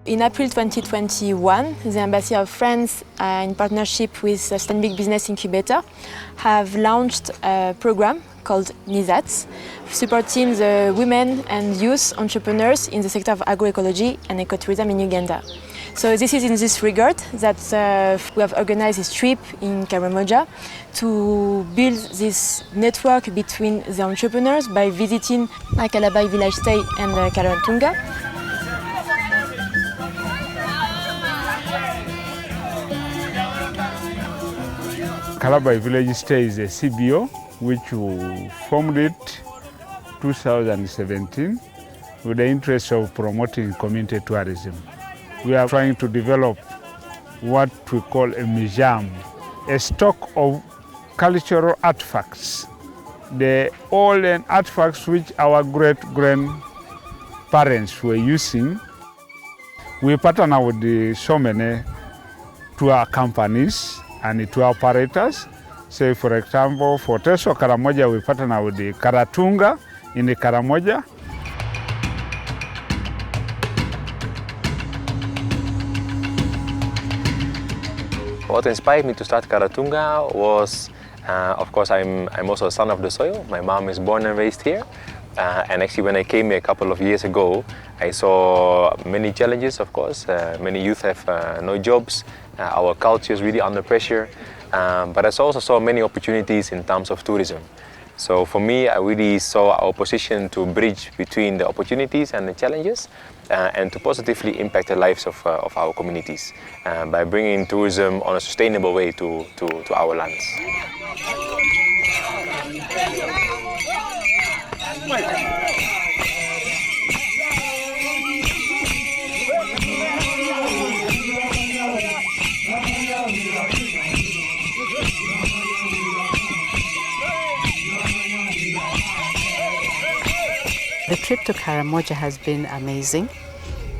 In April 2021, the Embassy of France, in partnership with Stanbic Business Incubator, have launched a program called NISAT, supporting the women and youth entrepreneurs in the sector of agro-ecology and ecotourism in Uganda. So this is in this regard that we have organized this trip in Karamoja to build this network between the entrepreneurs by visiting Kalabai village stay and Kara-Tunga. Kalabai village stay is a CBO which we formed it 2017 with the interest of promoting community tourism. We are trying to develop what we call a museum, a stock of cultural artifacts, the old artifacts which our great-grandparents were using. We partner with so many tour companies and tour operators. Say, for example, for Teso Karamoja, we partner with the Kara-Tunga in the Karamoja. What inspired me to start Kara-Tunga was, of course, I'm also a son of the soil. My mom is born and raised here. And actually, when I came here a couple of years ago, I saw many challenges, of course. Many youth have no jobs. Our culture is really under pressure. But I also saw many opportunities in terms of tourism. So for me, I really saw our position to bridge between the opportunities and the challenges and to positively impact the lives of our communities by bringing tourism on a sustainable way to our lands. The trip to Karamoja has been amazing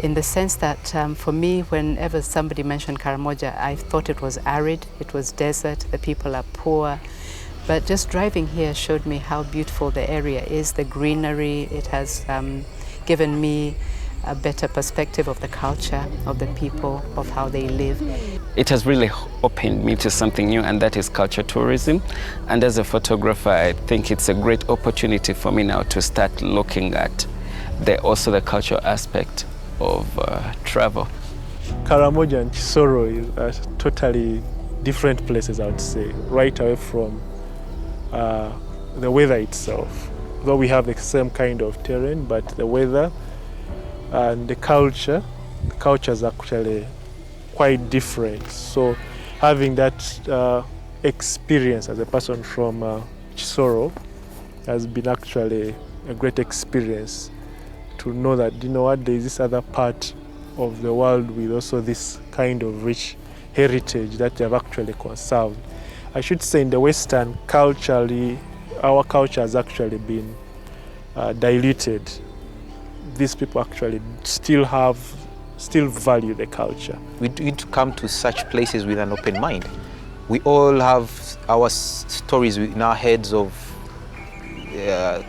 in the sense that for me, whenever somebody mentioned Karamoja, I thought it was arid, it was desert, the people are poor. But just driving here showed me how beautiful the area is, the greenery. It has given me a better perspective of the culture, of the people, of how they live. It has really opened me to something new, and that is culture tourism. And as a photographer, I think it's a great opportunity for me now to start looking at also the cultural aspect of travel. Karamoja and Chisoro are totally different places, I would say, right away from the weather itself. Though we have the same kind of terrain, but the weather and the culture is actually quite different. So having that experience as a person from Chisoro has been actually a great experience to know that, you know what, there is this other part of the world with also this kind of rich heritage that they have actually conserved. I should say in the Western, culturally, our culture has actually been diluted. These people actually still value the culture. We need to come to such places with an open mind. We all have our stories in our heads of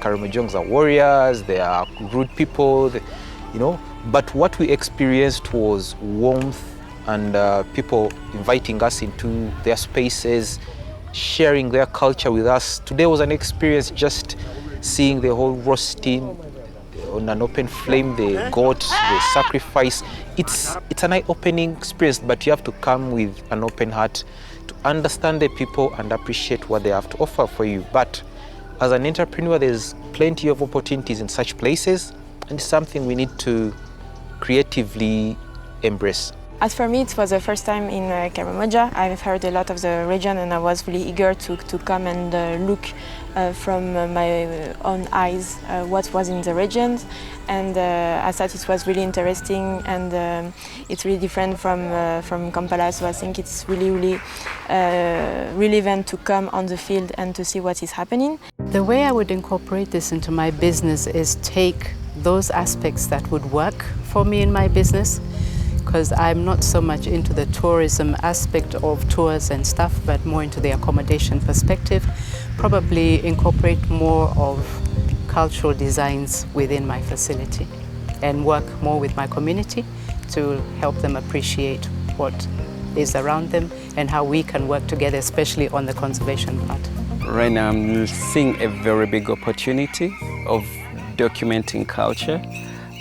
Karamojongs are warriors, they are rude people, but what we experienced was warmth and people inviting us into their spaces, sharing their culture with us. Today was an experience just seeing the whole roasting on an open flame, the goat, the sacrifice. It's an eye-opening experience, but you have to come with an open heart to understand the people and appreciate what they have to offer for you. But as an entrepreneur, there's plenty of opportunities in such places, and it's something we need to creatively embrace. As for me, it was the first time in Karamoja. I've heard a lot of the region and I was really eager to come and look from my own eyes what was in the region. And I thought it was really interesting and it's really different from Kampala. So I think it's really relevant to come on the field and to see what is happening. The way I would incorporate this into my business is take those aspects that would work for me in my business, because I'm not so much into the tourism aspect of tours and stuff, but more into the accommodation perspective. Probably incorporate more of cultural designs within my facility and work more with my community to help them appreciate what is around them and how we can work together, especially on the conservation part. Right now I'm seeing a very big opportunity of documenting culture.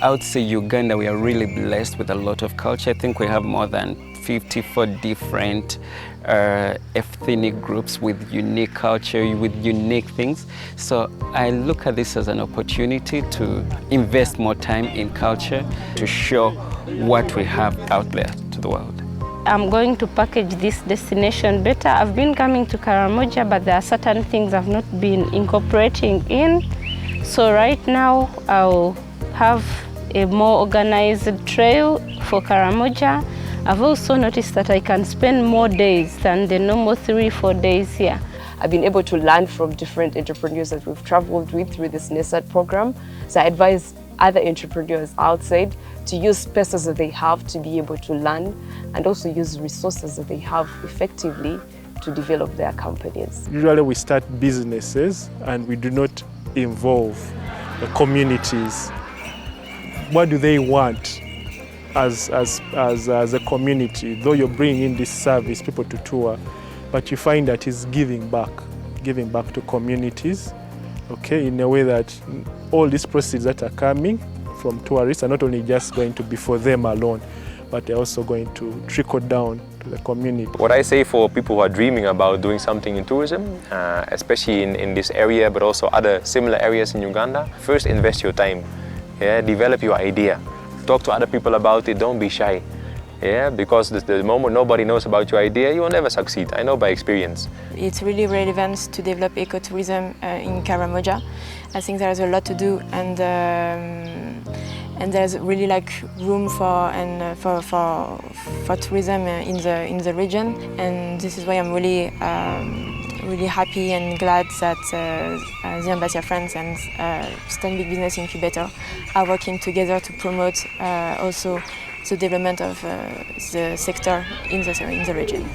I would say Uganda, we are really blessed with a lot of culture. I think we have more than 54 different ethnic groups with unique culture, with unique things. So I look at this as an opportunity to invest more time in culture, to show what we have out there to the world. I'm going to package this destination better. I've been coming to Karamoja, but there are certain things I've not been incorporating in. So right now I'll have a more organized trail for Karamoja. I've also noticed that I can spend more days than the normal 3-4 days here. I've been able to learn from different entrepreneurs that we've traveled with through this NISAT program. So I advise other entrepreneurs outside to use spaces that they have to be able to learn and also use resources that they have effectively to develop their companies. Usually we start businesses and we do not involve the communities. What do they want as a community? Though you're bringing in this service, people to tour, but you find that it's giving back to communities, okay, in a way that all these proceeds that are coming from tourists are not only just going to be for them alone, but they're also going to trickle down to the community. What I say for people who are dreaming about doing something in tourism, especially in this area, but also other similar areas in Uganda, first invest your time. Yeah, develop your idea. Talk to other people about it, don't be shy. Yeah, because the moment nobody knows about your idea, you will never succeed. I know by experience. It's really relevant to develop ecotourism in Karamoja. I think there's a lot to do, and there's really like room for tourism in the region. And this is why I'm really really happy and glad that the Embassy of France and Stanbic Business Incubator are working together to promote also the development of the sector in the region.